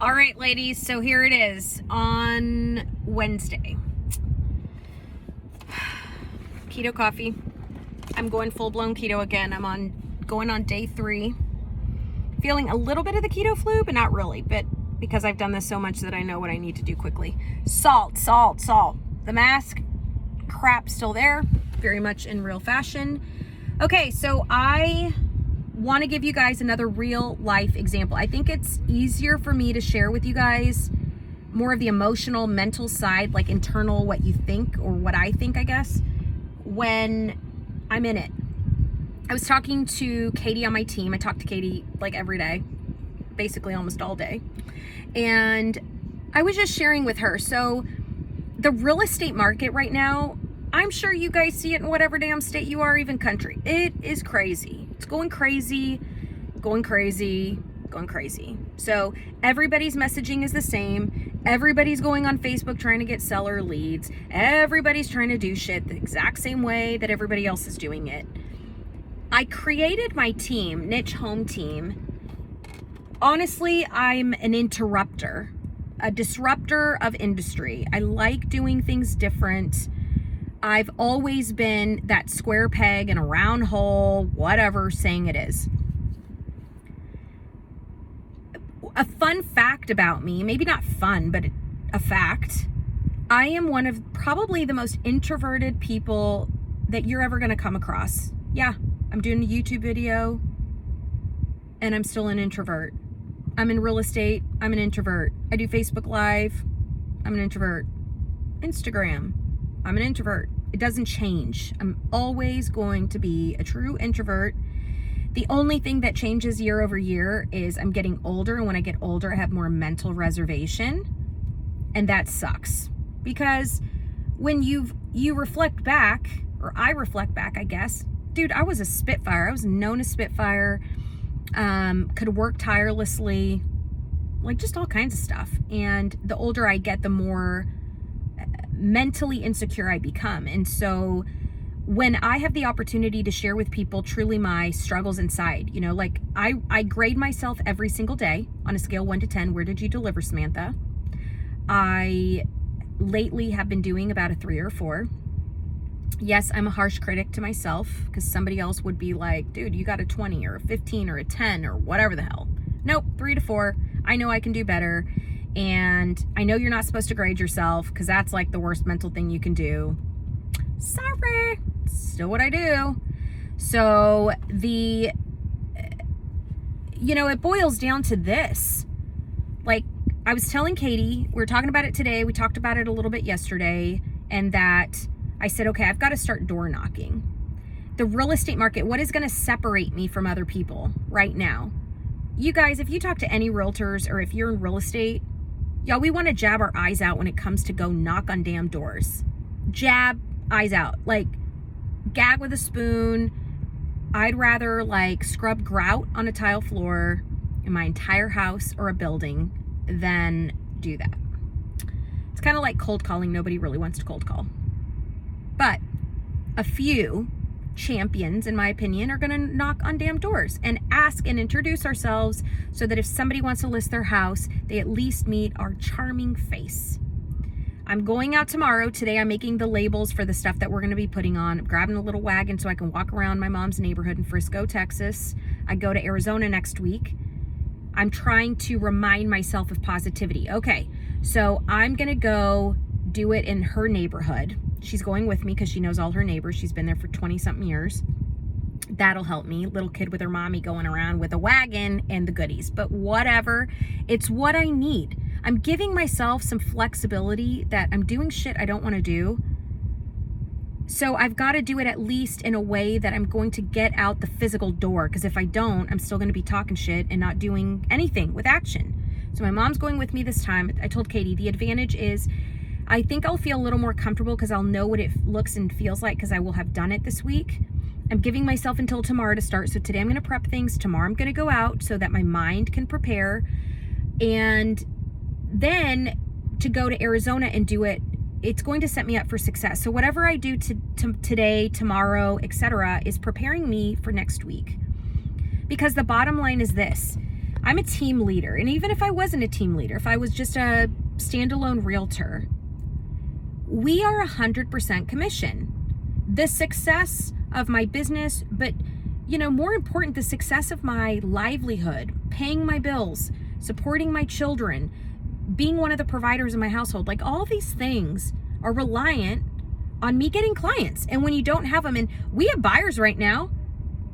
All right, ladies, so here it is on Wednesday. Keto coffee. I'm going full-blown keto again. Going on day 3. Feeling a little bit of the keto flu, but not really, but because I've done this so much that I know what I need to do quickly. Salt. The mask, crap still there, very much in real fashion. Okay, so I want to give you guys another real life example. I think it's easier for me to share with you guys more of the emotional, mental side, like internal, what you think or what I think, I guess, when I'm in it. I was talking to Katie on my team. I talk to Katie like every day, basically almost all day. And I was just sharing with her. So the real estate market right now, I'm sure you guys see it in whatever damn state you are, even country. It is crazy. It's going crazy. So everybody's messaging is the same. Everybody's going on Facebook trying to get seller leads. Everybody's trying to do shit the exact same way that everybody else is doing it. I created my team, Niche Home Team. Honestly, I'm an interrupter, a disruptor of industry. I like doing things different. I've always been that square peg in a round hole, whatever saying it is. A fun fact about me, maybe not fun, but a fact, I am one of probably the most introverted people that you're ever going to come across. Yeah, I'm doing a YouTube video and I'm still an introvert. I'm in real estate, I'm an introvert. I do Facebook Live, I'm an introvert. Instagram, I'm an introvert. It doesn't change. I'm always going to be a true introvert. The only thing that changes year over year is I'm getting older, and when I get older, I have more mental reservation, and that sucks. Because when you reflect back, or I reflect back, I guess, dude, I was a Spitfire. I was known as Spitfire, could work tirelessly, like just all kinds of stuff. And the older I get, the more mentally insecure I become. And so when I have the opportunity to share with people truly my struggles inside, you know, like I grade myself every single day on a scale 1 to 10. Where did you deliver, Samantha? I lately have been doing about a 3 or 4. Yes, I'm a harsh critic to myself because somebody else would be like, dude, you got a 20 or a 15 or a 10 or whatever the hell. Nope, 3 to 4. I know I can do better. And I know you're not supposed to grade yourself because that's like the worst mental thing you can do. Sorry, still what I do. So it boils down to this. Like I was telling Katie, we were talking about it today. We talked about it a little bit yesterday, and that I said, okay, I've got to start door knocking. The real estate market, what is going to separate me from other people right now? You guys, if you talk to any realtors or if you're in real estate, y'all, we want to jab our eyes out when it comes to go knock on damn doors. Jab, eyes out. Like, gag with a spoon. I'd rather like scrub grout on a tile floor in my entire house or a building than do that. It's kind of like cold calling. Nobody really wants to cold call. But a few champions, in my opinion, are going to knock on damn doors and ask and introduce ourselves so that if somebody wants to list their house, they at least meet our charming face. I'm going out tomorrow. Today I'm making the labels for the stuff that we're going to be putting on. I'm grabbing a little wagon so I can walk around my mom's neighborhood in Frisco, Texas. I go to Arizona next week. I'm trying to remind myself of positivity. Okay, so I'm going to go do it in her neighborhood. She's going with me because she knows all her neighbors. She's been there for 20-something years. That'll help me. Little kid with her mommy going around with a wagon and the goodies. But whatever, it's what I need. I'm giving myself some flexibility that I'm doing shit I don't want to do. So I've got to do it at least in a way that I'm going to get out the physical door. Because if I don't, I'm still going to be talking shit and not doing anything with action. So my mom's going with me this time. I told Katie the advantage is I think I'll feel a little more comfortable because I'll know what it looks and feels like because I will have done it this week. I'm giving myself until tomorrow to start. So today I'm going to prep things. Tomorrow I'm going to go out so that my mind can prepare. And then to go to Arizona and do it, it's going to set me up for success. So whatever I do today, tomorrow, etc., is preparing me for next week. Because the bottom line is this. I'm a team leader. And even if I wasn't a team leader, if I was just a standalone realtor, we are 100% commission. The success of my business, but more important, the success of my livelihood, paying my bills, supporting my children, being one of the providers in my household, like all these things are reliant on me getting clients. And when you don't have them, and we have buyers right now,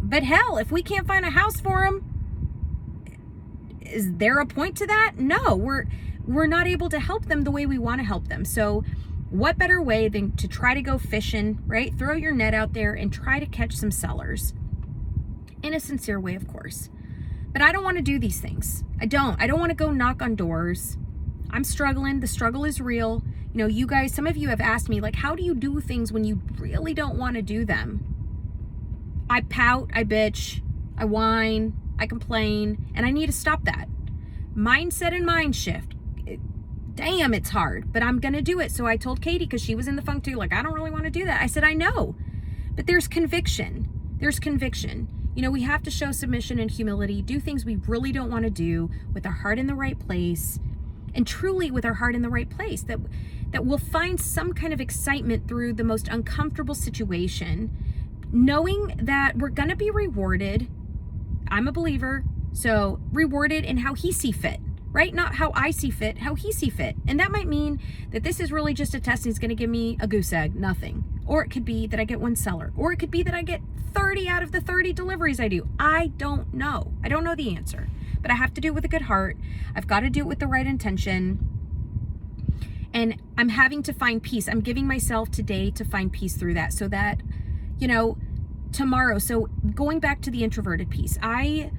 but hell, if we can't find a house for them, is there a point to that? No, we're not able to help them the way we want to help them. So what better way than to try to go fishing, right? Throw your net out there and try to catch some sellers. In a sincere way, of course. But I don't want to do these things. I don't want to go knock on doors. I'm struggling. The struggle is real. You guys, some of you have asked me, like, how do you do things when you really don't want to do them? I pout, I bitch, I whine, I complain, and I need to stop that. Mindset and mind shift. Damn, it's hard, but I'm going to do it. So I told Katie, because she was in the funk too, like, I don't really want to do that. I said, I know, but there's conviction. There's conviction. We have to show submission and humility, do things we really don't want to do with our heart in the right place, and truly with our heart in the right place, that we'll find some kind of excitement through the most uncomfortable situation, knowing that we're going to be rewarded. I'm a believer, so rewarded in how he see fit, right? Not how I see fit, how he see fit. And that might mean that this is really just a test and he's going to give me a goose egg, nothing. Or it could be that I get one seller, or it could be that I get 30 out of the 30 deliveries I do. I don't know. I don't know the answer, but I have to do it with a good heart. I've got to do it with the right intention. And I'm having to find peace. I'm giving myself today to find peace through that, so that, tomorrow. So going back to the introverted piece, I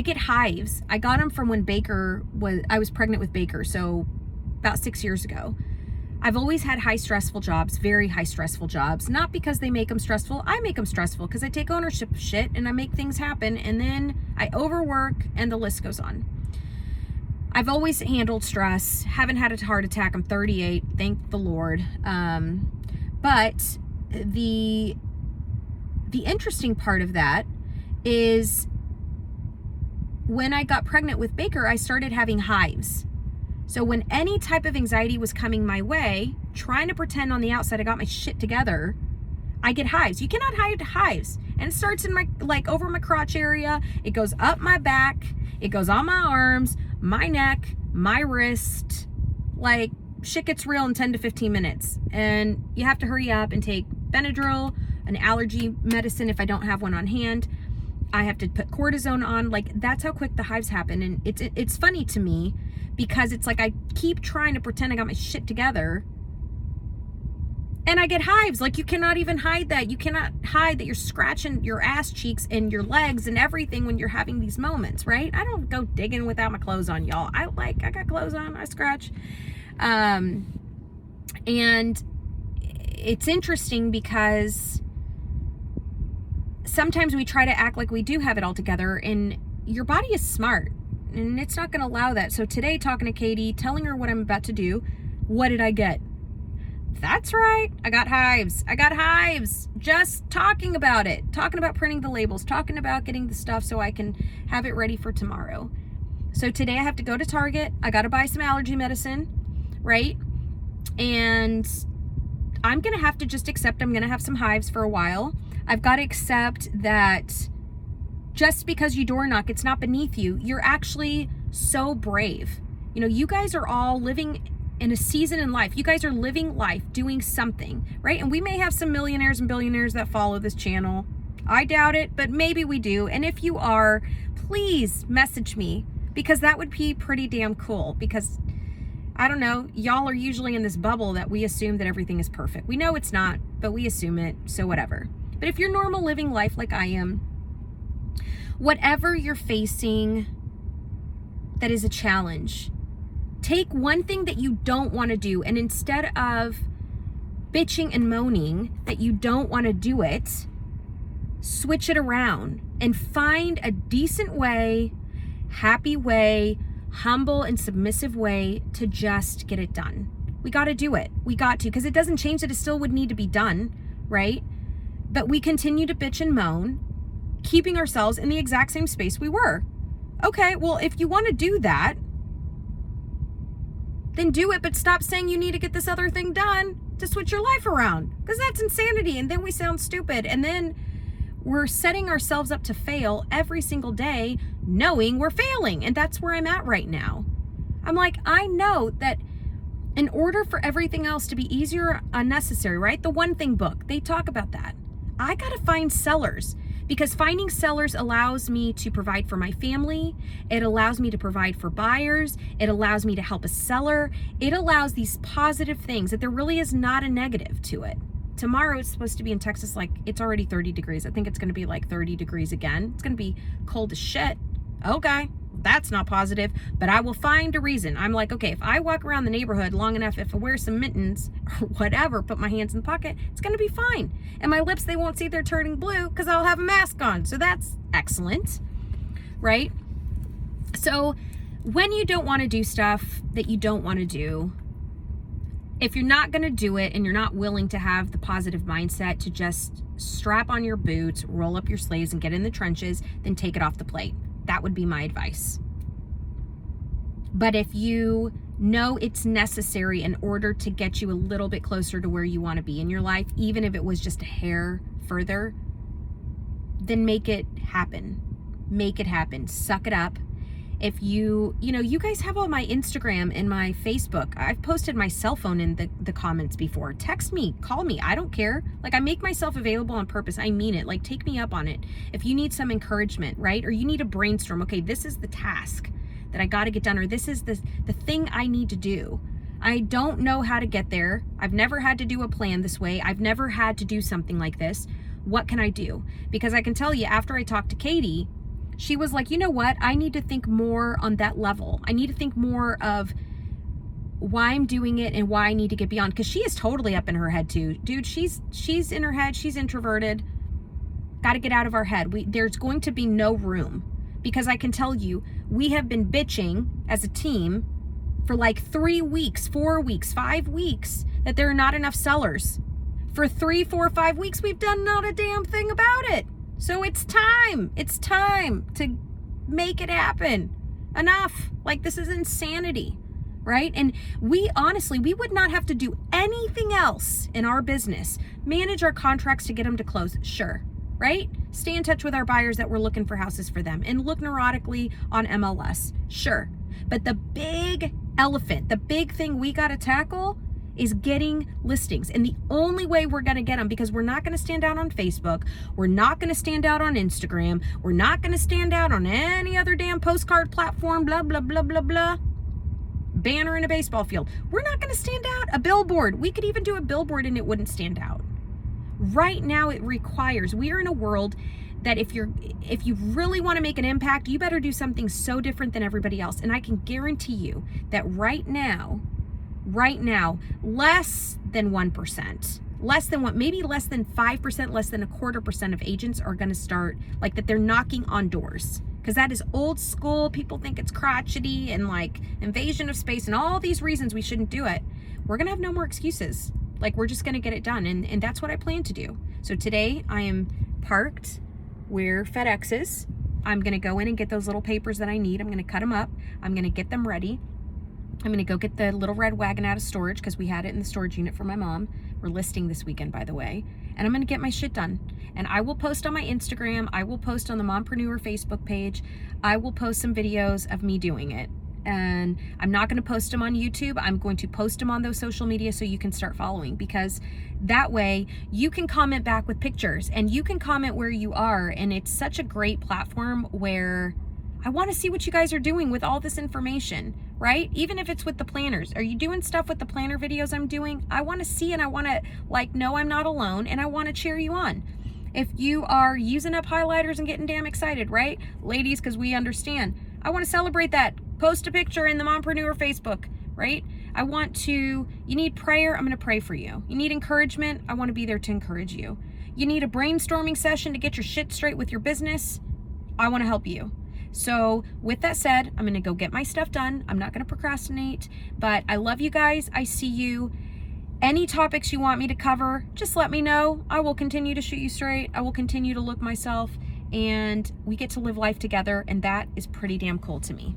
get hives. I got them from when I was pregnant with Baker. So about 6 years ago. I've always had high stressful jobs, very high stressful jobs, not because they make them stressful. I make them stressful because I take ownership of shit and I make things happen, and then I overwork, and the list goes on. I've always handled stress, haven't had a heart attack. I'm 38, thank the Lord. But the interesting part of that is when I got pregnant with Baker, I started having hives. So when any type of anxiety was coming my way, trying to pretend on the outside I got my shit together, I get hives. You cannot hide hives. And it starts in over my crotch area. It goes up my back. It goes on my arms, my neck, my wrist. Like, shit gets real in 10 to 15 minutes. And you have to hurry up and take Benadryl, an allergy medicine if I don't have one on hand. I have to put cortisone on. Like, that's how quick the hives happen. And it's funny to me, because it's like I keep trying to pretend I got my shit together and I get hives. Like, you cannot even hide that. You cannot hide that you're scratching your ass cheeks and your legs and everything when you're having these moments, right? I don't go digging without my clothes on, y'all. I got clothes on, I scratch. And it's interesting because sometimes we try to act like we do have it all together, and your body is smart. And it's not going to allow that. So today, talking to Katie, telling her what I'm about to do, what did I get? That's right. I got hives. I got hives. Just talking about it. Talking about printing the labels. Talking about getting the stuff so I can have it ready for tomorrow. So today I have to go to Target. I got to buy some allergy medicine, right? And I'm going to have to just accept I'm going to have some hives for a while. I've got to accept that just because you door knock, it's not beneath you. You're actually so brave. You guys are all living in a season in life. You guys are living life, doing something, right? And we may have some millionaires and billionaires that follow this channel. I doubt it, but maybe we do. And if you are, please message me, because that would be pretty damn cool. Because I don't know, y'all are usually in this bubble that we assume that everything is perfect. We know it's not, but we assume it, so whatever. But if you're normal living life like I am, whatever you're facing that is a challenge, take one thing that you don't want to do, and instead of bitching and moaning that you don't want to do it, switch it around and find a decent way, happy way, humble and submissive way to just get it done. We got to do it. We got to, because it doesn't change that it still would need to be done, right? But we continue to bitch and moan, keeping ourselves in the exact same space we were. Okay, well, if you want to do that, then do it, but stop saying you need to get this other thing done to switch your life around, because that's insanity. And then we sound stupid, and then we're setting ourselves up to fail every single day knowing we're failing. And that's where I'm at right now. I'm like, I know that in order for everything else to be easier or unnecessary, right? The One Thing book, they talk about that. I got to find sellers, because finding sellers allows me to provide for my family. It allows me to provide for buyers. It allows me to help a seller. It allows these positive things that there really is not a negative to it. Tomorrow it's supposed to be in Texas, like it's already 30 degrees. I think it's going to be like 30 degrees again. It's going to be cold as shit. Okay, that's not positive, but I will find a reason. I'm like, okay, if I walk around the neighborhood long enough, if I wear some mittens or whatever, put my hands in the pocket, it's going to be fine. And my lips, they won't see they're turning blue because I'll have a mask on. So that's excellent, right? So when you don't want to do stuff that you don't want to do, if you're not going to do it and you're not willing to have the positive mindset to just strap on your boots, roll up your sleeves and get in the trenches, then take it off the plate. That would be my advice. But if you know it's necessary in order to get you a little bit closer to where you want to be in your life, even if it was just a hair further, then make it happen. Make it happen. Suck it up. If you guys have all my Instagram and my Facebook. I've posted my cell phone in the comments before. Text me, call me, I don't care. Like, I make myself available on purpose. I mean it. Like, take me up on it. If you need some encouragement, right? Or you need a brainstorm. Okay, this is the task that I got to get done, or this is the thing I need to do. I don't know how to get there. I've never had to do a plan this way. I've never had to do something like this. What can I do? Because I can tell you, after I talked to Katie, she was like, you know what? I need to think more on that level. I need to think more of why I'm doing it and why I need to get beyond. Because she is totally up in her head too. Dude, she's in her head. She's introverted. Got to get out of our head. There's going to be no room. Because I can tell you, we have been bitching as a team for like 3 weeks, 4 weeks, 5 weeks that there are not enough sellers. For 3, 4, 5 weeks, we've done not a damn thing about it. So it's time to make it happen. Enough. Like, this is insanity, right? And we would not have to do anything else in our business. Manage our contracts to get them to close, sure, right? Stay in touch with our buyers that we're looking for houses for them and look neurotically on MLS, sure. But the big elephant, the big thing we got to tackle is getting listings. And the only way we're going to get them, because we're not going to stand out on Facebook, we're not going to stand out on Instagram, we're not going to stand out on any other damn postcard platform, blah, blah, blah, blah, blah, banner in a baseball field. We're not going to stand out. A billboard. We could even do a billboard and it wouldn't stand out. Right now it requires, we are in a world that if you really want to make an impact, you better do something so different than everybody else. And I can guarantee you that right now, less than 1%, maybe less than 5%, less than 0.25% of agents are going to start like that. They're knocking on doors, because that is old school. People think it's crotchety and like invasion of space and all these reasons we shouldn't do it. We're going to have no more excuses. Like, we're just going to get it done. And that's what I plan to do. So today I am parked where FedEx is. I'm going to go in and get those little papers that I need. I'm going to cut them up. I'm going to get them ready. I'm going to go get the little red wagon out of storage, because we had it in the storage unit for my mom. We're listing this weekend, by the way. And I'm going to get my shit done. And I will post on my Instagram. I will post on the Mompreneur Facebook page. I will post some videos of me doing it. And I'm not going to post them on YouTube. I'm going to post them on those social media so you can start following, because that way you can comment back with pictures and you can comment where you are. And it's such a great platform where I want to see what you guys are doing with all this information, right? Even if it's with the planners. Are you doing stuff with the planner videos I'm doing? I want to see, and I want to know I'm not alone, and I want to cheer you on. If you are using up highlighters and getting damn excited, right? Ladies, because we understand. I want to celebrate that. Post a picture in the Mompreneur Facebook, right? You need prayer, I'm going to pray for you. You need encouragement, I want to be there to encourage you. You need a brainstorming session to get your shit straight with your business, I want to help you. So with that said, I'm going to go get my stuff done. I'm not going to procrastinate, but I love you guys. I see you. Any topics you want me to cover, just let me know. I will continue to shoot you straight. I will continue to look myself and we get to live life together, and that is pretty damn cool to me.